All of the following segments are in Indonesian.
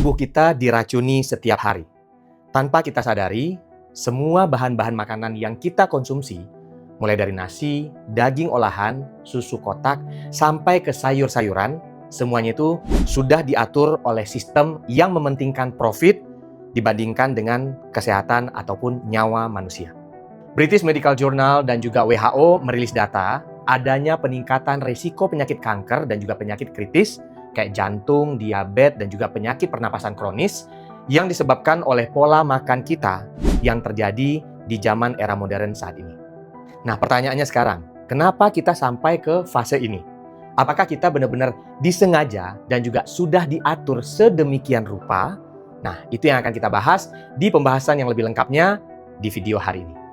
Tubuh kita diracuni setiap hari. Tanpa kita sadari, semua bahan-bahan makanan yang kita konsumsi, mulai dari nasi, daging olahan, susu kotak, sampai ke sayur-sayuran, semuanya itu sudah diatur oleh sistem yang mementingkan profit dibandingkan dengan kesehatan ataupun nyawa manusia. British Medical Journal dan juga WHO merilis data adanya peningkatan risiko penyakit kanker dan juga penyakit kritis kayak jantung, diabetes, dan juga penyakit pernapasan kronis yang disebabkan oleh pola makan kita yang terjadi di zaman era modern saat ini. Nah, pertanyaannya sekarang, kenapa kita sampai ke fase ini? Apakah kita benar-benar disengaja dan juga sudah diatur sedemikian rupa? Nah, itu yang akan kita bahas di pembahasan yang lebih lengkapnya di video hari ini.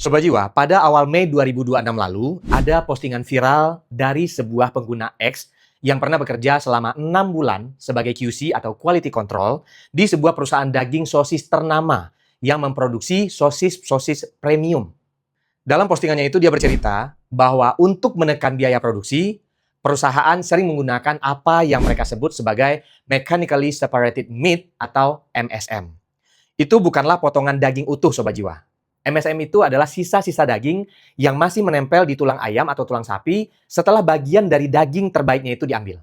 Sobat Jiwa, pada awal Mei 2026 lalu, ada postingan viral dari sebuah pengguna X yang pernah bekerja selama 6 bulan sebagai QC atau Quality Control di sebuah perusahaan daging sosis ternama yang memproduksi sosis-sosis premium. Dalam postingannya itu dia bercerita bahwa untuk menekan biaya produksi, perusahaan sering menggunakan apa yang mereka sebut sebagai Mechanically Separated Meat atau MSM. Itu bukanlah potongan daging utuh Sobat Jiwa. MSM itu adalah sisa-sisa daging yang masih menempel di tulang ayam atau tulang sapi setelah bagian dari daging terbaiknya itu diambil.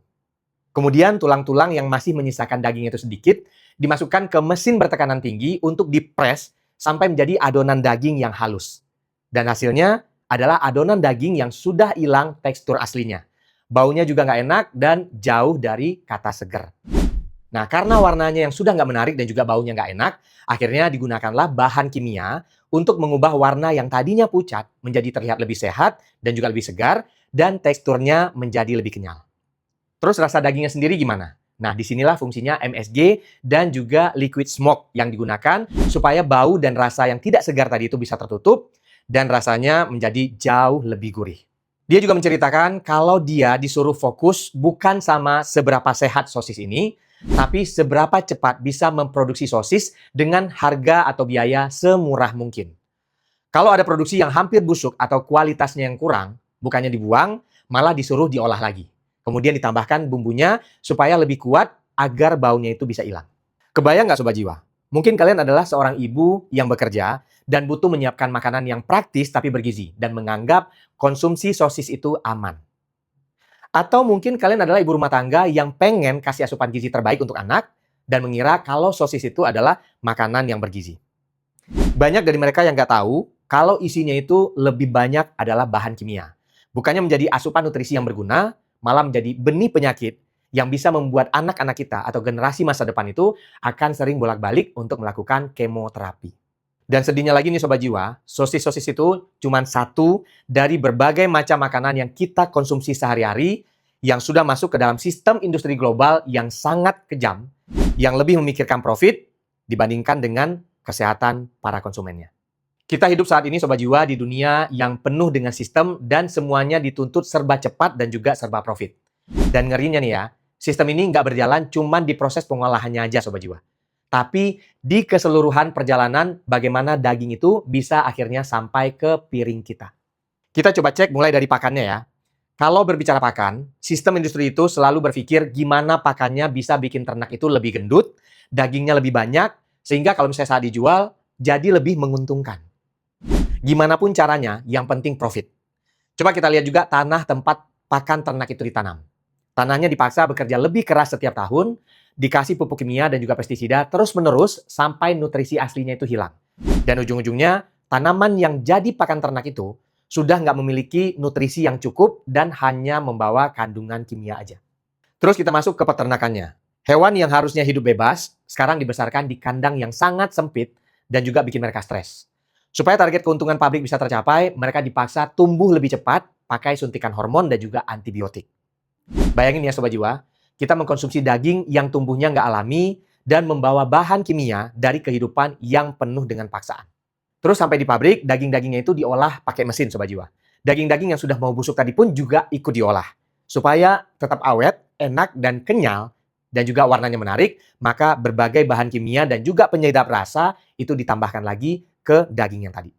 Kemudian tulang-tulang yang masih menyisakan daging itu sedikit dimasukkan ke mesin bertekanan tinggi untuk dipres sampai menjadi adonan daging yang halus. Dan hasilnya adalah adonan daging yang sudah hilang tekstur aslinya. Baunya juga nggak enak dan jauh dari kata seger. Nah, karena warnanya yang sudah nggak menarik dan juga baunya nggak enak, akhirnya digunakanlah bahan kimia untuk mengubah warna yang tadinya pucat menjadi terlihat lebih sehat dan juga lebih segar, dan teksturnya menjadi lebih kenyal. Terus rasa dagingnya sendiri gimana? Nah, disinilah fungsinya MSG dan juga liquid smoke yang digunakan supaya bau dan rasa yang tidak segar tadi itu bisa tertutup dan rasanya menjadi jauh lebih gurih. Dia juga menceritakan kalau dia disuruh fokus bukan sama seberapa sehat sosis ini, tapi seberapa cepat bisa memproduksi sosis dengan harga atau biaya semurah mungkin. Kalau ada produksi yang hampir busuk atau kualitasnya yang kurang, bukannya dibuang, malah disuruh diolah lagi. Kemudian ditambahkan bumbunya supaya lebih kuat agar baunya itu bisa hilang. Kebayang nggak Sobat Jiwa? Mungkin kalian adalah seorang ibu yang bekerja dan butuh menyiapkan makanan yang praktis tapi bergizi dan menganggap konsumsi sosis itu aman. Atau mungkin kalian adalah ibu rumah tangga yang pengen kasih asupan gizi terbaik untuk anak dan mengira kalau sosis itu adalah makanan yang bergizi. Banyak dari mereka yang nggak tahu kalau isinya itu lebih banyak adalah bahan kimia. Bukannya menjadi asupan nutrisi yang berguna, malah menjadi benih penyakit yang bisa membuat anak-anak kita atau generasi masa depan itu akan sering bolak-balik untuk melakukan kemoterapi. Dan sedihnya lagi nih Sobat Jiwa, sosis-sosis itu cuma satu dari berbagai macam makanan yang kita konsumsi sehari-hari yang sudah masuk ke dalam sistem industri global yang sangat kejam, yang lebih memikirkan profit dibandingkan dengan kesehatan para konsumennya. Kita hidup saat ini Sobat Jiwa di dunia yang penuh dengan sistem dan semuanya dituntut serba cepat dan juga serba profit. Dan ngerinya nih ya, sistem ini nggak berjalan cuma di proses pengolahannya aja Sobat Jiwa. Tapi di keseluruhan perjalanan bagaimana daging itu bisa akhirnya sampai ke piring kita. Kita coba cek mulai dari pakannya ya. Kalau berbicara pakan, sistem industri itu selalu berpikir gimana pakannya bisa bikin ternak itu lebih gendut, dagingnya lebih banyak, sehingga kalau misalnya saat dijual, jadi lebih menguntungkan. Gimana pun caranya, yang penting profit. Coba kita lihat juga tanah tempat pakan ternak itu ditanam. Tanahnya dipaksa bekerja lebih keras setiap tahun, dikasih pupuk kimia dan juga pestisida terus-menerus sampai nutrisi aslinya itu hilang. Dan ujung-ujungnya, tanaman yang jadi pakan ternak itu sudah nggak memiliki nutrisi yang cukup dan hanya membawa kandungan kimia aja. Terus kita masuk ke peternakannya. Hewan yang harusnya hidup bebas, sekarang dibesarkan di kandang yang sangat sempit dan juga bikin mereka stres. Supaya target keuntungan pabrik bisa tercapai, mereka dipaksa tumbuh lebih cepat pakai suntikan hormon dan juga antibiotik. Bayangin ya Sobat Jiwa, kita mengkonsumsi daging yang tumbuhnya nggak alami dan membawa bahan kimia dari kehidupan yang penuh dengan paksaan. Terus sampai di pabrik, daging-dagingnya itu diolah pakai mesin Sobat Jiwa. Daging-daging yang sudah mau busuk tadi pun juga ikut diolah. Supaya tetap awet, enak, dan kenyal, dan juga warnanya menarik, maka berbagai bahan kimia dan juga penyedap rasa itu ditambahkan lagi ke daging yang tadi.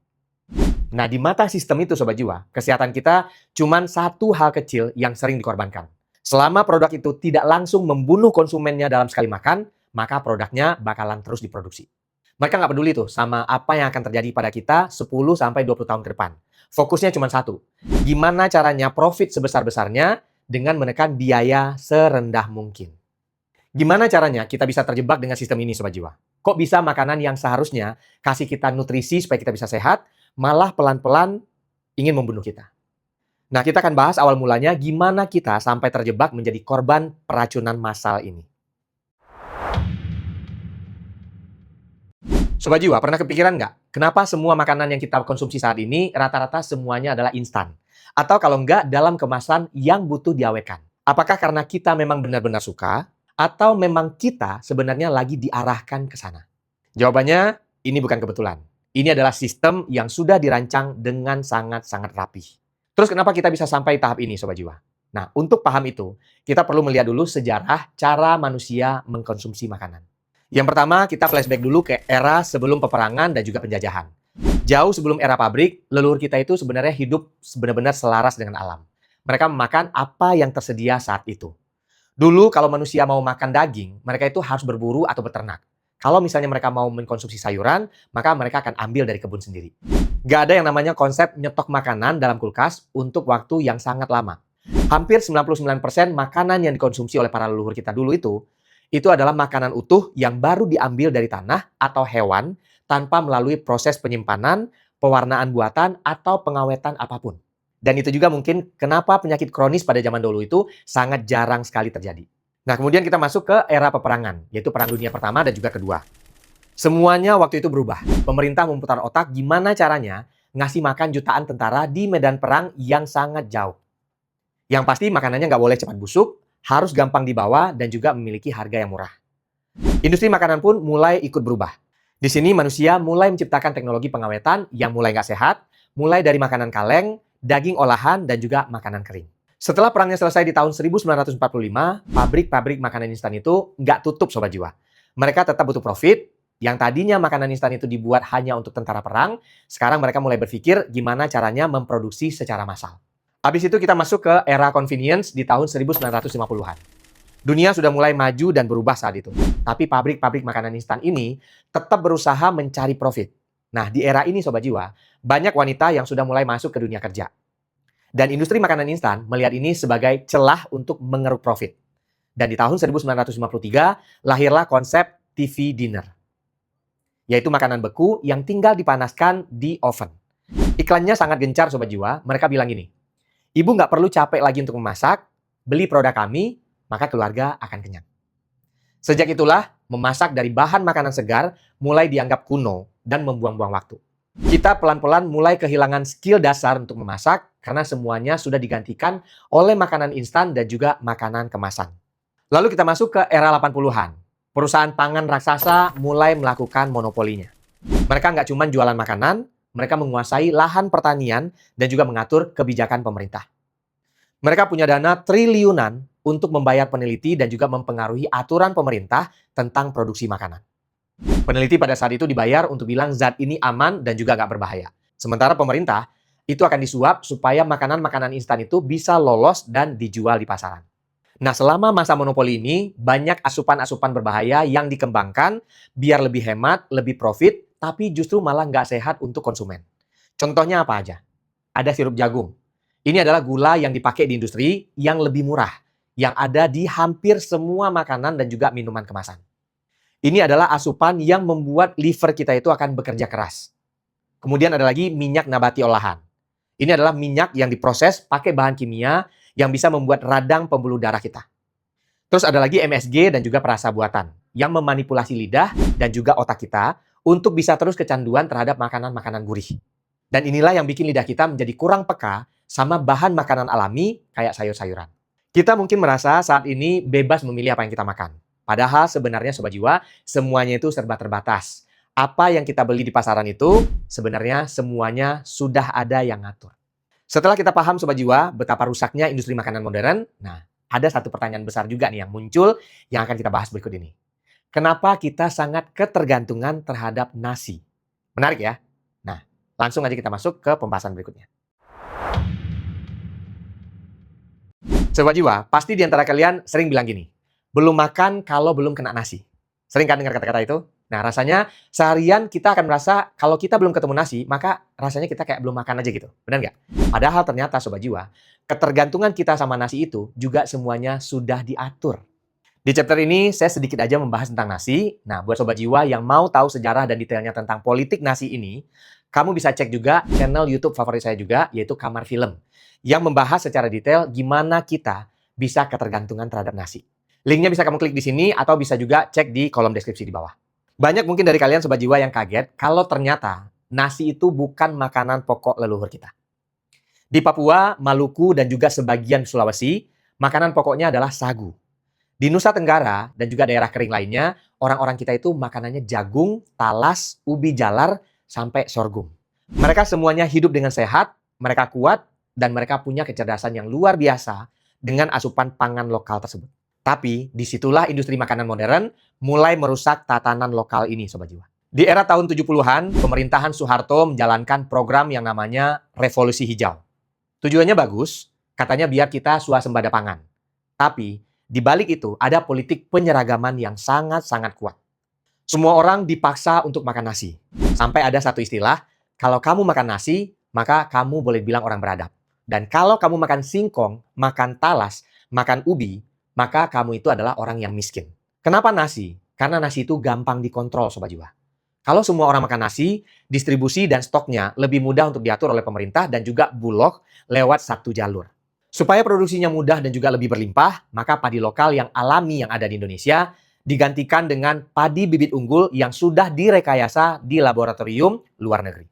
Nah, di mata sistem itu Sobat Jiwa, kesehatan kita cuma satu hal kecil yang sering dikorbankan. Selama produk itu tidak langsung membunuh konsumennya dalam sekali makan, maka produknya bakalan terus diproduksi. Mereka nggak peduli tuh sama apa yang akan terjadi pada kita 10-20 tahun ke depan. Fokusnya cuma satu. Gimana caranya profit sebesar-besarnya dengan menekan biaya serendah mungkin. Gimana caranya kita bisa terjebak dengan sistem ini, Sobat Jiwa? Kok bisa makanan yang seharusnya kasih kita nutrisi supaya kita bisa sehat, malah pelan-pelan ingin membunuh kita? Nah, kita akan bahas awal mulanya gimana kita sampai terjebak menjadi korban peracunan massal ini. Sobat Jiwa, pernah kepikiran nggak? Kenapa semua makanan yang kita konsumsi saat ini rata-rata semuanya adalah instan? Atau kalau nggak dalam kemasan yang butuh diawetkan? Apakah karena kita memang benar-benar suka? Atau memang kita sebenarnya lagi diarahkan ke sana? Jawabannya, ini bukan kebetulan. Ini adalah sistem yang sudah dirancang dengan sangat-sangat rapi. Terus kenapa kita bisa sampai tahap ini, Sobat Jiwa? Nah, untuk paham itu, kita perlu melihat dulu sejarah cara manusia mengkonsumsi makanan. Yang pertama, kita flashback dulu ke era sebelum peperangan dan juga penjajahan. Jauh sebelum era pabrik, leluhur kita itu sebenarnya hidup benar-benar selaras dengan alam. Mereka memakan apa yang tersedia saat itu. Dulu kalau manusia mau makan daging, mereka itu harus berburu atau beternak. Kalau misalnya mereka mau mengkonsumsi sayuran, maka mereka akan ambil dari kebun sendiri. Gak ada yang namanya konsep nyetok makanan dalam kulkas untuk waktu yang sangat lama. Hampir 99% makanan yang dikonsumsi oleh para leluhur kita dulu itu adalah makanan utuh yang baru diambil dari tanah atau hewan tanpa melalui proses penyimpanan, pewarnaan buatan, atau pengawetan apapun. Dan itu juga mungkin kenapa penyakit kronis pada zaman dulu itu sangat jarang sekali terjadi. Nah, kemudian kita masuk ke era peperangan, yaitu Perang Dunia Pertama dan juga Kedua. Semuanya waktu itu berubah. Pemerintah memutar otak gimana caranya ngasih makan jutaan tentara di medan perang yang sangat jauh. Yang pasti makanannya nggak boleh cepat busuk, harus gampang dibawa, dan juga memiliki harga yang murah. Industri makanan pun mulai ikut berubah. Di sini manusia mulai menciptakan teknologi pengawetan yang mulai nggak sehat, mulai dari makanan kaleng, daging olahan, dan juga makanan kering. Setelah perangnya selesai di tahun 1945, pabrik-pabrik makanan instan itu nggak tutup, Sobat Jiwa. Mereka tetap butuh profit. Yang tadinya makanan instan itu dibuat hanya untuk tentara perang, sekarang mereka mulai berpikir gimana caranya memproduksi secara massal. Habis itu kita masuk ke era convenience di tahun 1950-an. Dunia sudah mulai maju dan berubah saat itu. Tapi pabrik-pabrik makanan instan ini tetap berusaha mencari profit. Nah, di era ini Sobat Jiwa, banyak wanita yang sudah mulai masuk ke dunia kerja. Dan industri makanan instan melihat ini sebagai celah untuk mengeruk profit. Dan di tahun 1953, lahirlah konsep TV dinner. Yaitu makanan beku yang tinggal dipanaskan di oven. Iklannya sangat gencar Sobat Jiwa, mereka bilang gini, "Ibu nggak perlu capek lagi untuk memasak, beli produk kami, maka keluarga akan kenyang." Sejak itulah, memasak dari bahan makanan segar mulai dianggap kuno dan membuang-buang waktu. Kita pelan-pelan mulai kehilangan skill dasar untuk memasak karena semuanya sudah digantikan oleh makanan instan dan juga makanan kemasan. Lalu kita masuk ke era 80-an. Perusahaan pangan raksasa mulai melakukan monopolinya. Mereka nggak cuma jualan makanan, mereka menguasai lahan pertanian dan juga mengatur kebijakan pemerintah. Mereka punya dana triliunan untuk membayar peneliti dan juga mempengaruhi aturan pemerintah tentang produksi makanan. Peneliti pada saat itu dibayar untuk bilang zat ini aman dan juga nggak berbahaya. Sementara pemerintah itu akan disuap supaya makanan-makanan instan itu bisa lolos dan dijual di pasaran. Nah, selama masa monopoli ini, banyak asupan-asupan berbahaya yang dikembangkan biar lebih hemat, lebih profit, tapi justru malah nggak sehat untuk konsumen. Contohnya apa aja? Ada sirup jagung. Ini adalah gula yang dipakai di industri yang lebih murah, yang ada di hampir semua makanan dan juga minuman kemasan. Ini adalah asupan yang membuat liver kita itu akan bekerja keras. Kemudian ada lagi minyak nabati olahan. Ini adalah minyak yang diproses pakai bahan kimia yang bisa membuat radang pembuluh darah kita. Terus ada lagi MSG dan juga perasa buatan yang memanipulasi lidah dan juga otak kita untuk bisa terus kecanduan terhadap makanan-makanan gurih. Dan inilah yang bikin lidah kita menjadi kurang peka sama bahan makanan alami kayak sayur-sayuran. Kita mungkin merasa saat ini bebas memilih apa yang kita makan. Padahal sebenarnya Sobat Jiwa, semuanya itu serba terbatas. Apa yang kita beli di pasaran itu sebenarnya semuanya sudah ada yang ngatur. Setelah kita paham Sobat Jiwa betapa rusaknya industri makanan modern, nah ada satu pertanyaan besar juga nih yang muncul yang akan kita bahas berikut ini. Kenapa kita sangat ketergantungan terhadap nasi? Menarik ya? Nah, langsung aja kita masuk ke pembahasan berikutnya. Sobat Jiwa, pasti di antara kalian sering bilang gini, belum makan kalau belum kena nasi. Sering kan dengar kata-kata itu? Nah, rasanya seharian kita akan merasa kalau kita belum ketemu nasi, maka rasanya kita kayak belum makan aja gitu. Benar nggak? Padahal ternyata Sobat Jiwa, ketergantungan kita sama nasi itu juga semuanya sudah diatur. Di chapter ini, saya sedikit aja membahas tentang nasi. Nah, buat Sobat Jiwa yang mau tahu sejarah dan detailnya tentang politik nasi ini, kamu bisa cek juga channel YouTube favorit saya juga, yaitu Kamar Film, yang membahas secara detail gimana kita bisa ketergantungan terhadap nasi. Linknya bisa kamu klik di sini atau bisa juga cek di kolom deskripsi di bawah. Banyak mungkin dari kalian Sobat Jiwa yang kaget kalau ternyata nasi itu bukan makanan pokok leluhur kita. Di Papua, Maluku, dan juga sebagian Sulawesi, makanan pokoknya adalah sagu. Di Nusa Tenggara dan juga daerah kering lainnya, orang-orang kita itu makanannya jagung, talas, ubi jalar, sampai sorghum. Mereka semuanya hidup dengan sehat, mereka kuat, dan mereka punya kecerdasan yang luar biasa dengan asupan pangan lokal tersebut. Tapi disitulah industri makanan modern mulai merusak tatanan lokal ini, Sobat Jiwa. Di era tahun 70-an, pemerintahan Soeharto menjalankan program yang namanya Revolusi Hijau. Tujuannya bagus, katanya biar kita swasembada pangan. Tapi di balik itu ada politik penyeragaman yang sangat-sangat kuat. Semua orang dipaksa untuk makan nasi. Sampai ada satu istilah, kalau kamu makan nasi, maka kamu boleh bilang orang beradab. Dan kalau kamu makan singkong, makan talas, makan ubi, maka kamu itu adalah orang yang miskin. Kenapa nasi? Karena nasi itu gampang dikontrol, Sobat Jiwa. Kalau semua orang makan nasi, distribusi dan stoknya lebih mudah untuk diatur oleh pemerintah dan juga Bulog lewat satu jalur. Supaya produksinya mudah dan juga lebih berlimpah, maka padi lokal yang alami yang ada di Indonesia digantikan dengan padi bibit unggul yang sudah direkayasa di laboratorium luar negeri.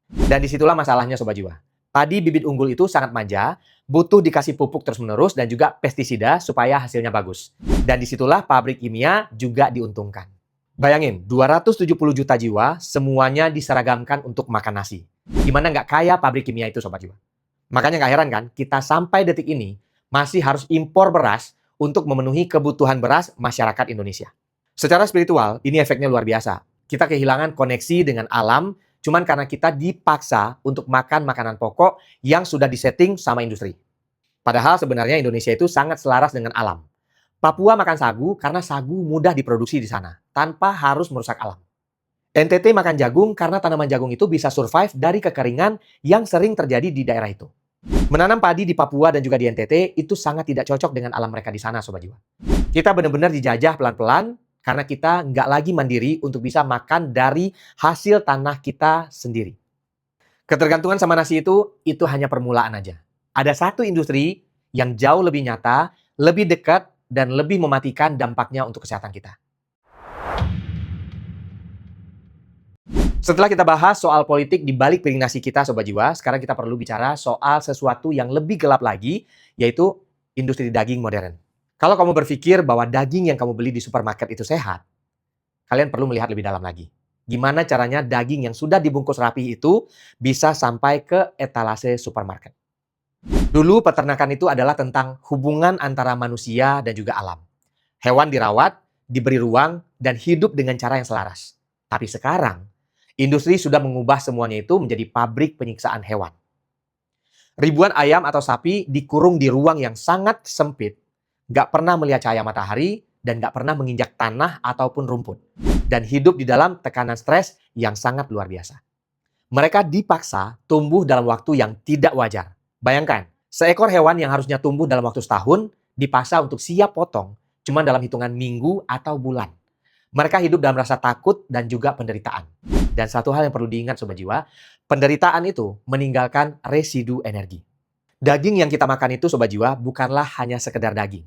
Dan disitulah masalahnya Sobat Jiwa. Padi bibit unggul itu sangat manja, butuh dikasih pupuk terus-menerus dan juga pestisida supaya hasilnya bagus. Dan disitulah pabrik kimia juga diuntungkan. Bayangin, 270 juta jiwa semuanya diseragamkan untuk makan nasi. Gimana nggak kaya pabrik kimia itu Sobat Jiwa? Makanya nggak heran kan, kita sampai detik ini masih harus impor beras untuk memenuhi kebutuhan beras masyarakat Indonesia. Secara spiritual, ini efeknya luar biasa. Kita kehilangan koneksi dengan alam, cuman karena kita dipaksa untuk makan makanan pokok yang sudah disetting sama industri. Padahal sebenarnya Indonesia itu sangat selaras dengan alam. Papua makan sagu karena sagu mudah diproduksi di sana, tanpa harus merusak alam. NTT makan jagung karena tanaman jagung itu bisa survive dari kekeringan yang sering terjadi di daerah itu. Menanam padi di Papua dan juga di NTT itu sangat tidak cocok dengan alam mereka di sana, Sobat Jiwa. Kita benar-benar dijajah pelan-pelan karena kita nggak lagi mandiri untuk bisa makan dari hasil tanah kita sendiri. Ketergantungan sama nasi itu hanya permulaan aja. Ada satu industri yang jauh lebih nyata, lebih dekat, dan lebih mematikan dampaknya untuk kesehatan kita. Setelah kita bahas soal politik di balik piring nasi kita, Sobat Jiwa, sekarang kita perlu bicara soal sesuatu yang lebih gelap lagi, yaitu industri daging modern. Kalau kamu berpikir bahwa daging yang kamu beli di supermarket itu sehat, kalian perlu melihat lebih dalam lagi. Gimana caranya daging yang sudah dibungkus rapi itu bisa sampai ke etalase supermarket. Dulu peternakan itu adalah tentang hubungan antara manusia dan juga alam. Hewan dirawat, diberi ruang, dan hidup dengan cara yang selaras. Tapi sekarang, industri sudah mengubah semuanya itu menjadi pabrik penyiksaan hewan. Ribuan ayam atau sapi dikurung di ruang yang sangat sempit, nggak pernah melihat cahaya matahari, dan nggak pernah menginjak tanah ataupun rumput. Dan hidup di dalam tekanan stres yang sangat luar biasa. Mereka dipaksa tumbuh dalam waktu yang tidak wajar. Bayangkan, seekor hewan yang harusnya tumbuh dalam waktu setahun, dipaksa untuk siap potong, cuma dalam hitungan minggu atau bulan. Mereka hidup dalam rasa takut dan juga penderitaan. Dan satu hal yang perlu diingat Sobat Jiwa, penderitaan itu meninggalkan residu energi. Daging yang kita makan itu Sobat Jiwa bukanlah hanya sekedar daging.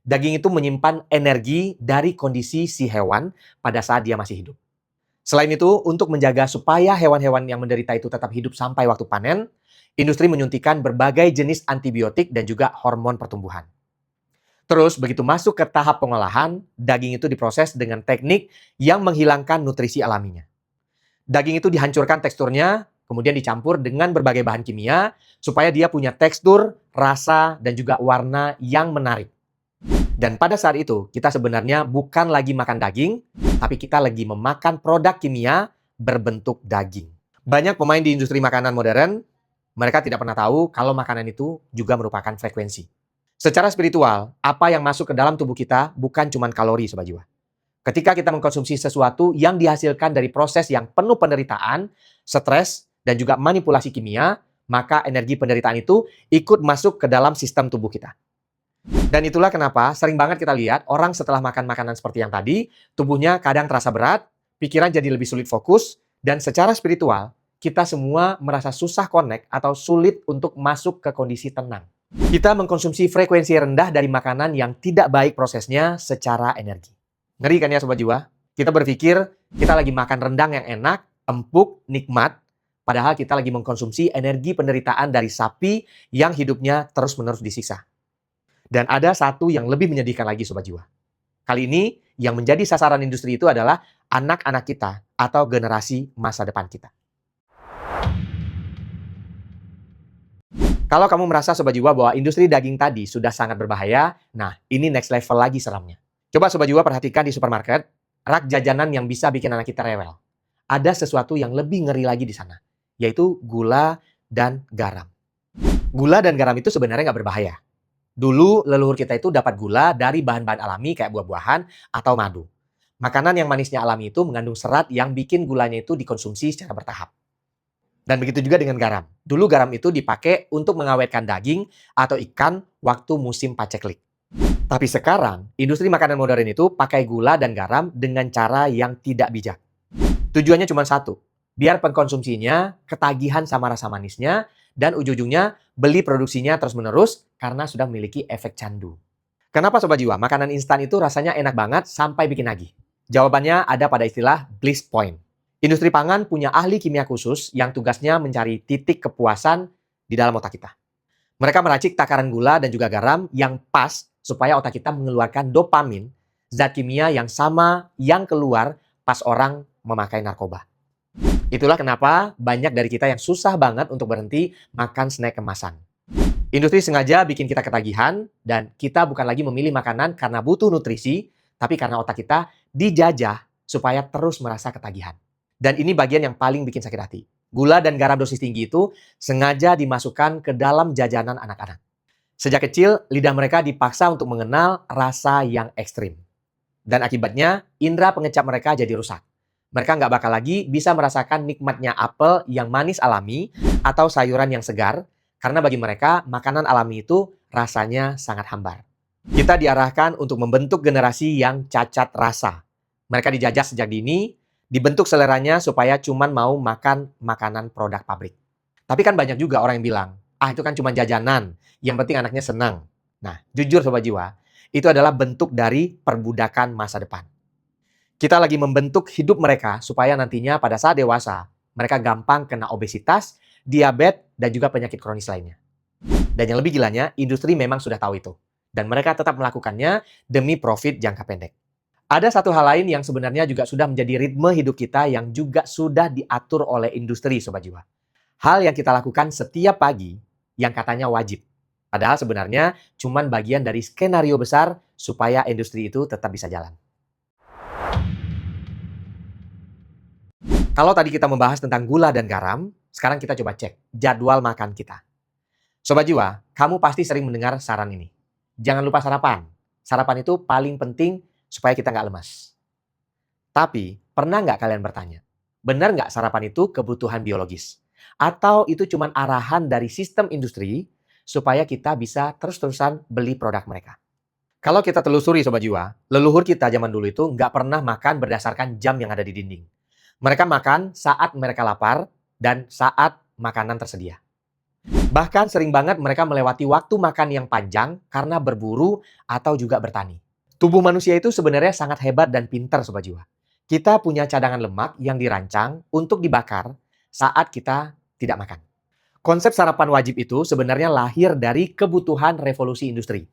Daging itu menyimpan energi dari kondisi si hewan pada saat dia masih hidup. Selain itu, untuk menjaga supaya hewan-hewan yang menderita itu tetap hidup sampai waktu panen, industri menyuntikkan berbagai jenis antibiotik dan juga hormon pertumbuhan. Terus, begitu masuk ke tahap pengolahan, daging itu diproses dengan teknik yang menghilangkan nutrisi alaminya. Daging itu dihancurkan teksturnya, kemudian dicampur dengan berbagai bahan kimia, supaya dia punya tekstur, rasa, dan juga warna yang menarik. Dan pada saat itu, kita sebenarnya bukan lagi makan daging, tapi kita lagi memakan produk kimia berbentuk daging. Banyak pemain di industri makanan modern, mereka tidak pernah tahu kalau makanan itu juga merupakan frekuensi. Secara spiritual, apa yang masuk ke dalam tubuh kita bukan cuma kalori, Sobat Jiwa. Ketika kita mengkonsumsi sesuatu yang dihasilkan dari proses yang penuh penderitaan, stres, dan juga manipulasi kimia, maka energi penderitaan itu ikut masuk ke dalam sistem tubuh kita. Dan itulah kenapa sering banget kita lihat orang setelah makan makanan seperti yang tadi, tubuhnya kadang terasa berat, pikiran jadi lebih sulit fokus, dan secara spiritual, kita semua merasa susah connect atau sulit untuk masuk ke kondisi tenang. Kita mengkonsumsi frekuensi rendah dari makanan yang tidak baik prosesnya secara energi. Ngeri kan ya Sobat Jiwa? Kita berpikir kita lagi makan rendang yang enak, empuk, nikmat, padahal kita lagi mengkonsumsi energi penderitaan dari sapi yang hidupnya terus-menerus disiksa. Dan ada satu yang lebih menyedihkan lagi Sobat Jiwa. Kali ini yang menjadi sasaran industri itu adalah anak-anak kita atau generasi masa depan kita. Kalau kamu merasa Sobat Jiwa bahwa industri daging tadi sudah sangat berbahaya, nah ini next level lagi seramnya. Coba Sobat Jiwa perhatikan di supermarket, rak jajanan yang bisa bikin anak kita rewel. Ada sesuatu yang lebih ngeri lagi di sana, yaitu gula dan garam. Gula dan garam itu sebenarnya nggak berbahaya. Dulu leluhur kita itu dapat gula dari bahan-bahan alami kayak buah-buahan atau madu. Makanan yang manisnya alami itu mengandung serat yang bikin gulanya itu dikonsumsi secara bertahap. Dan begitu juga dengan garam. Dulu garam itu dipakai untuk mengawetkan daging atau ikan waktu musim paceklik. Tapi sekarang, industri makanan modern itu pakai gula dan garam dengan cara yang tidak bijak. Tujuannya cuma satu, biar pengkonsumsinya ketagihan sama rasa manisnya, dan ujung-ujungnya beli produksinya terus-menerus karena sudah memiliki efek candu. Kenapa Sobat Jiwa? Makanan instan itu rasanya enak banget sampai bikin nagih. Jawabannya ada pada istilah bliss point. Industri pangan punya ahli kimia khusus yang tugasnya mencari titik kepuasan di dalam otak kita. Mereka meracik takaran gula dan juga garam yang pas supaya otak kita mengeluarkan dopamin, zat kimia yang sama yang keluar pas orang memakai narkoba. Itulah kenapa banyak dari kita yang susah banget untuk berhenti makan snack kemasan. Industri sengaja bikin kita ketagihan, dan kita bukan lagi memilih makanan karena butuh nutrisi, tapi karena otak kita dijajah supaya terus merasa ketagihan. Dan ini bagian yang paling bikin sakit hati. Gula dan garam dosis tinggi itu sengaja dimasukkan ke dalam jajanan anak-anak. Sejak kecil, lidah mereka dipaksa untuk mengenal rasa yang ekstrim. Dan akibatnya, indera pengecap mereka jadi rusak. Mereka nggak bakal lagi bisa merasakan nikmatnya apel yang manis alami atau sayuran yang segar, karena bagi mereka makanan alami itu rasanya sangat hambar. Kita diarahkan untuk membentuk generasi yang cacat rasa. Mereka dijajah sejak dini, dibentuk seleranya supaya cuman mau makan makanan produk pabrik. Tapi kan banyak juga orang yang bilang, itu kan cuma jajanan, yang penting anaknya senang. Nah, jujur Sobat Jiwa, itu adalah bentuk dari perbudakan masa depan. Kita lagi membentuk hidup mereka supaya nantinya pada saat dewasa, mereka gampang kena obesitas, diabetes, dan juga penyakit kronis lainnya. Dan yang lebih gilanya, industri memang sudah tahu itu. Dan mereka tetap melakukannya demi profit jangka pendek. Ada satu hal lain yang sebenarnya juga sudah menjadi ritme hidup kita yang juga sudah diatur oleh industri Sobat Jiwa. Hal yang kita lakukan setiap pagi yang katanya wajib. Padahal sebenarnya cuman bagian dari skenario besar supaya industri itu tetap bisa jalan. Kalau tadi kita membahas tentang gula dan garam, sekarang kita coba cek jadwal makan kita. Sobat Jiwa, kamu pasti sering mendengar saran ini. Jangan lupa sarapan. Sarapan itu paling penting supaya kita nggak lemas. Tapi, pernah nggak kalian bertanya, benar nggak sarapan itu kebutuhan biologis? Atau itu cuma arahan dari sistem industri supaya kita bisa terus-terusan beli produk mereka? Kalau kita telusuri Sobat Jiwa, leluhur kita zaman dulu itu nggak pernah makan berdasarkan jam yang ada di dinding. Mereka makan saat mereka lapar dan saat makanan tersedia. Bahkan sering banget mereka melewati waktu makan yang panjang karena berburu atau juga bertani. Tubuh manusia itu sebenarnya sangat hebat dan pintar Sobat Jiwa. Kita punya cadangan lemak yang dirancang untuk dibakar saat kita tidak makan. Konsep sarapan wajib itu sebenarnya lahir dari kebutuhan revolusi industri.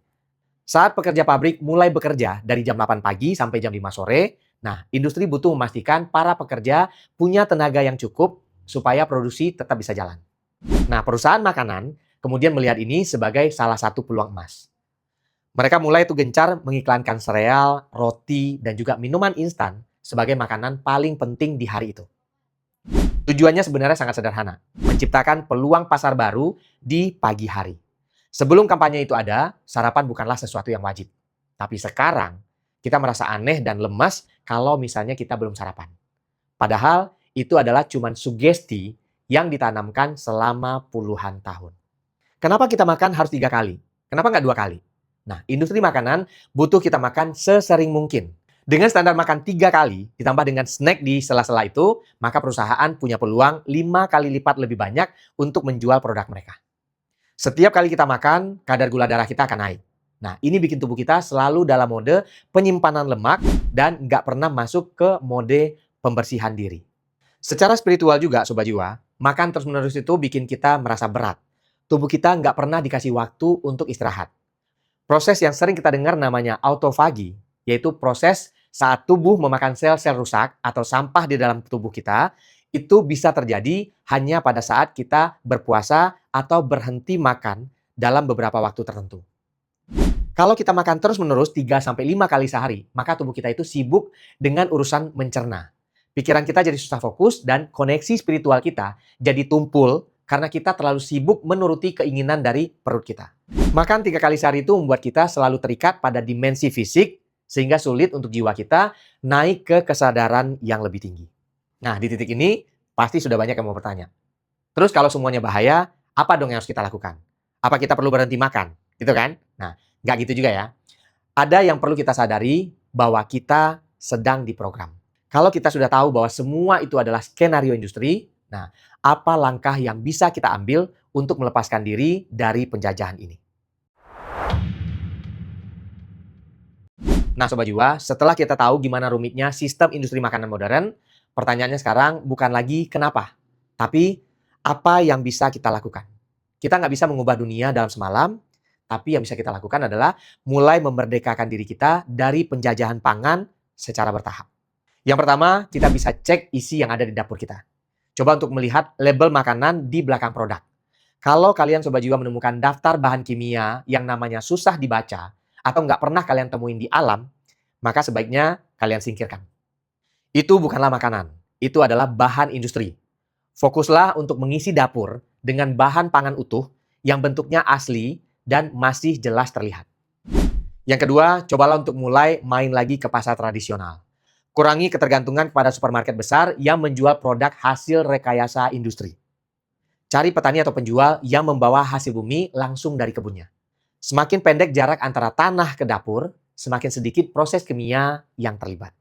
Saat pekerja pabrik mulai bekerja dari jam 8 pagi sampai jam 5 sore, nah, industri butuh memastikan para pekerja punya tenaga yang cukup supaya produksi tetap bisa jalan. Nah, perusahaan makanan kemudian melihat ini sebagai salah satu peluang emas. Mereka mulai tuh gencar mengiklankan sereal, roti, dan juga minuman instan sebagai makanan paling penting di hari itu. Tujuannya sebenarnya sangat sederhana, menciptakan peluang pasar baru di pagi hari. Sebelum kampanye itu ada, sarapan bukanlah sesuatu yang wajib. Tapi sekarang, kita merasa aneh dan lemas kalau misalnya kita belum sarapan. Padahal itu adalah cuman sugesti yang ditanamkan selama puluhan tahun. Kenapa kita makan harus 3 kali? Kenapa nggak 2 kali? Nah, industri makanan butuh kita makan sesering mungkin. Dengan standar makan 3 kali, ditambah dengan snack di sela-sela itu, maka perusahaan punya peluang 5 kali lipat lebih banyak untuk menjual produk mereka. Setiap kali kita makan, kadar gula darah kita akan naik. Nah, ini bikin tubuh kita selalu dalam mode penyimpanan lemak dan nggak pernah masuk ke mode pembersihan diri. Secara spiritual juga, Sobat Jiwa, makan terus-menerus itu bikin kita merasa berat. Tubuh kita nggak pernah dikasih waktu untuk istirahat. Proses yang sering kita dengar namanya autofagi, yaitu proses saat tubuh memakan sel-sel rusak atau sampah di dalam tubuh kita, itu bisa terjadi hanya pada saat kita berpuasa atau berhenti makan dalam beberapa waktu tertentu. Kalau kita makan terus-menerus 3-5 kali sehari, maka tubuh kita itu sibuk dengan urusan mencerna. Pikiran kita jadi susah fokus dan koneksi spiritual kita jadi tumpul karena kita terlalu sibuk menuruti keinginan dari perut kita. Makan 3 kali sehari itu membuat kita selalu terikat pada dimensi fisik sehingga sulit untuk jiwa kita naik ke kesadaran yang lebih tinggi. Nah, di titik ini pasti sudah banyak yang mau bertanya. Terus kalau semuanya bahaya, apa dong yang harus kita lakukan? Apa kita perlu berhenti makan? Gitu kan? Nah, nggak gitu juga ya. Ada yang perlu kita sadari bahwa kita sedang diprogram. Kalau kita sudah tahu bahwa semua itu adalah skenario industri, nah, apa langkah yang bisa kita ambil untuk melepaskan diri dari penjajahan ini? Nah, Sobat Jiwa, setelah kita tahu gimana rumitnya sistem industri makanan modern, pertanyaannya sekarang bukan lagi kenapa, tapi apa yang bisa kita lakukan. Kita nggak bisa mengubah dunia dalam semalam, tapi yang bisa kita lakukan adalah mulai memerdekakan diri kita dari penjajahan pangan secara bertahap. Yang pertama, kita bisa cek isi yang ada di dapur kita. Coba untuk melihat label makanan di belakang produk. Kalau kalian Sobat Jiwa menemukan daftar bahan kimia yang namanya susah dibaca, atau nggak pernah kalian temuin di alam, maka sebaiknya kalian singkirkan. Itu bukanlah makanan, itu adalah bahan industri. Fokuslah untuk mengisi dapur dengan bahan pangan utuh yang bentuknya asli dan masih jelas terlihat. Yang kedua, cobalah untuk mulai main lagi ke pasar tradisional. Kurangi ketergantungan kepada supermarket besar yang menjual produk hasil rekayasa industri. Cari petani atau penjual yang membawa hasil bumi langsung dari kebunnya. Semakin pendek jarak antara tanah ke dapur, semakin sedikit proses kimia yang terlibat.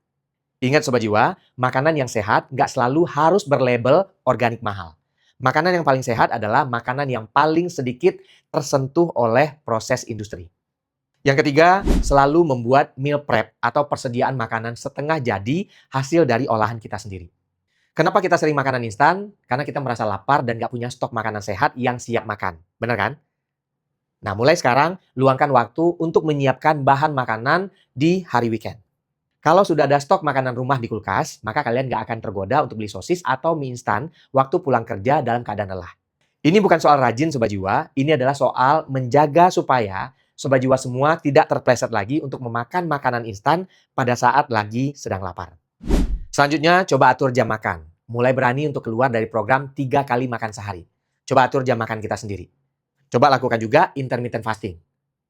Ingat Sobat Jiwa, makanan yang sehat nggak selalu harus berlabel organik mahal. Makanan yang paling sehat adalah makanan yang paling sedikit tersentuh oleh proses industri. Yang ketiga, selalu membuat meal prep atau persediaan makanan setengah jadi hasil dari olahan kita sendiri. Kenapa kita sering makanan instan? Karena kita merasa lapar dan nggak punya stok makanan sehat yang siap makan. Bener kan? Nah, mulai sekarang, luangkan waktu untuk menyiapkan bahan makanan di hari weekend. Kalau sudah ada stok makanan rumah di kulkas, maka kalian nggak akan tergoda untuk beli sosis atau mie instan waktu pulang kerja dalam keadaan lelah. Ini bukan soal rajin Sobat Jiwa, ini adalah soal menjaga supaya Sobat Jiwa semua tidak terpleset lagi untuk memakan makanan instan pada saat lagi sedang lapar. Selanjutnya, coba atur jam makan. Mulai berani untuk keluar dari program 3 kali makan sehari. Coba atur jam makan kita sendiri. Coba lakukan juga intermittent fasting.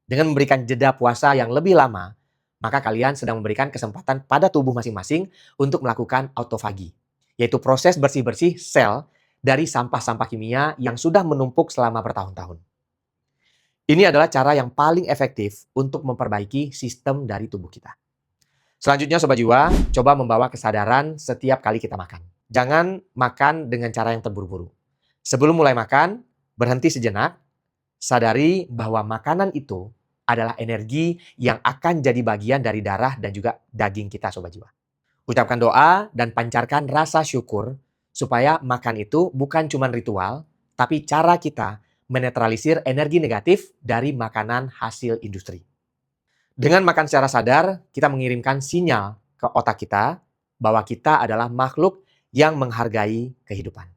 Dengan memberikan jeda puasa yang lebih lama, maka kalian sedang memberikan kesempatan pada tubuh masing-masing untuk melakukan autofagi, yaitu proses bersih-bersih sel dari sampah-sampah kimia yang sudah menumpuk selama bertahun-tahun. Ini adalah cara yang paling efektif untuk memperbaiki sistem dari tubuh kita. Selanjutnya Sobat Jiwa, coba membawa kesadaran setiap kali kita makan. Jangan makan dengan cara yang terburu-buru. Sebelum mulai makan, berhenti sejenak, sadari bahwa makanan itu adalah energi yang akan jadi bagian dari darah dan juga daging kita Sobat Jiwa. Ucapkan doa dan pancarkan rasa syukur supaya makan itu bukan cuma ritual, tapi cara kita menetralisir energi negatif dari makanan hasil industri. Dengan makan secara sadar, kita mengirimkan sinyal ke otak kita bahwa kita adalah makhluk yang menghargai kehidupan.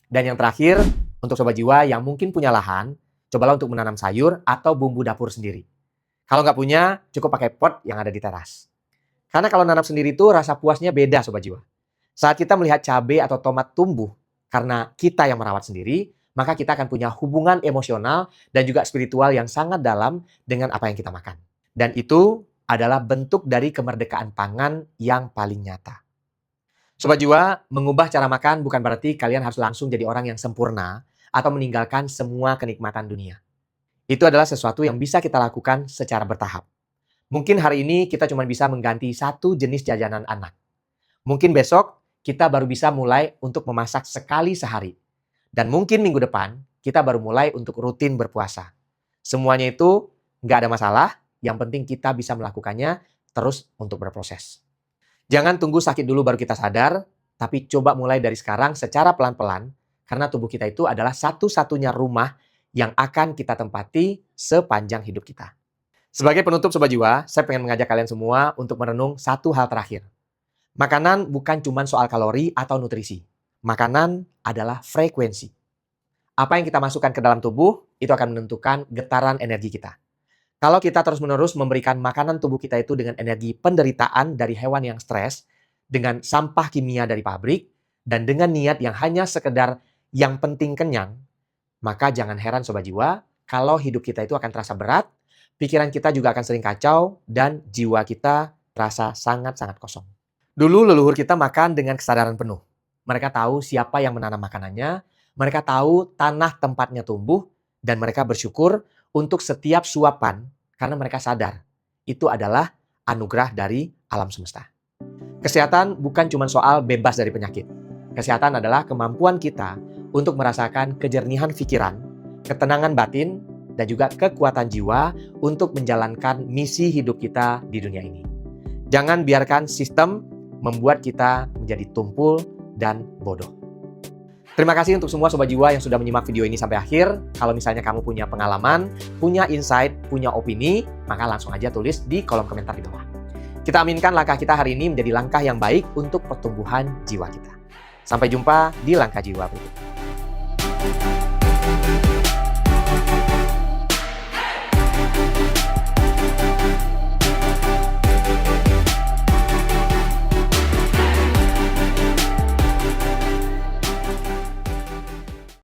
Dan yang terakhir, untuk Sobat Jiwa yang mungkin punya lahan, cobalah untuk menanam sayur atau bumbu dapur sendiri. Kalau nggak punya, cukup pakai pot yang ada di teras. Karena kalau nanam sendiri itu rasa puasnya beda Sobat Jiwa. Saat kita melihat cabai atau tomat tumbuh karena kita yang merawat sendiri, maka kita akan punya hubungan emosional dan juga spiritual yang sangat dalam dengan apa yang kita makan. Dan itu adalah bentuk dari kemerdekaan pangan yang paling nyata. Sobat Jiwa, mengubah cara makan bukan berarti kalian harus langsung jadi orang yang sempurna atau meninggalkan semua kenikmatan dunia. Itu adalah sesuatu yang bisa kita lakukan secara bertahap. Mungkin hari ini kita cuma bisa mengganti satu jenis jajanan anak. Mungkin besok kita baru bisa mulai untuk memasak sekali sehari. Dan mungkin minggu depan, kita baru mulai untuk rutin berpuasa. Semuanya itu nggak ada masalah, yang penting kita bisa melakukannya terus untuk berproses. Jangan tunggu sakit dulu baru kita sadar, tapi coba mulai dari sekarang secara pelan-pelan, karena tubuh kita itu adalah satu-satunya rumah yang akan kita tempati sepanjang hidup kita. Sebagai penutup Sobat Jiwa, saya pengen mengajak kalian semua untuk merenung satu hal terakhir. Makanan bukan cuma soal kalori atau nutrisi. Makanan adalah frekuensi. Apa yang kita masukkan ke dalam tubuh, itu akan menentukan getaran energi kita. Kalau kita terus-menerus memberikan makanan tubuh kita itu dengan energi penderitaan dari hewan yang stres, dengan sampah kimia dari pabrik, dan dengan niat yang hanya sekedar yang penting kenyang, maka jangan heran Sobat Jiwa, kalau hidup kita itu akan terasa berat, pikiran kita juga akan sering kacau, dan jiwa kita terasa sangat-sangat kosong. Dulu leluhur kita makan dengan kesadaran penuh. Mereka tahu siapa yang menanam makanannya, mereka tahu tanah tempatnya tumbuh, dan mereka bersyukur untuk setiap suapan karena mereka sadar itu adalah anugerah dari alam semesta. Kesehatan bukan cuma soal bebas dari penyakit. Kesehatan adalah kemampuan kita untuk merasakan kejernihan pikiran, ketenangan batin, dan juga kekuatan jiwa untuk menjalankan misi hidup kita di dunia ini. Jangan biarkan sistem membuat kita menjadi tumpul dan bodoh. Terima kasih untuk semua Sobat Jiwa yang sudah menyimak video ini sampai akhir. Kalau misalnya kamu punya pengalaman, punya insight, punya opini, maka langsung aja tulis di kolom komentar di bawah. Kita aminkan langkah kita hari ini menjadi langkah yang baik untuk pertumbuhan jiwa kita. Sampai jumpa di Langkah Jiwa berikutnya.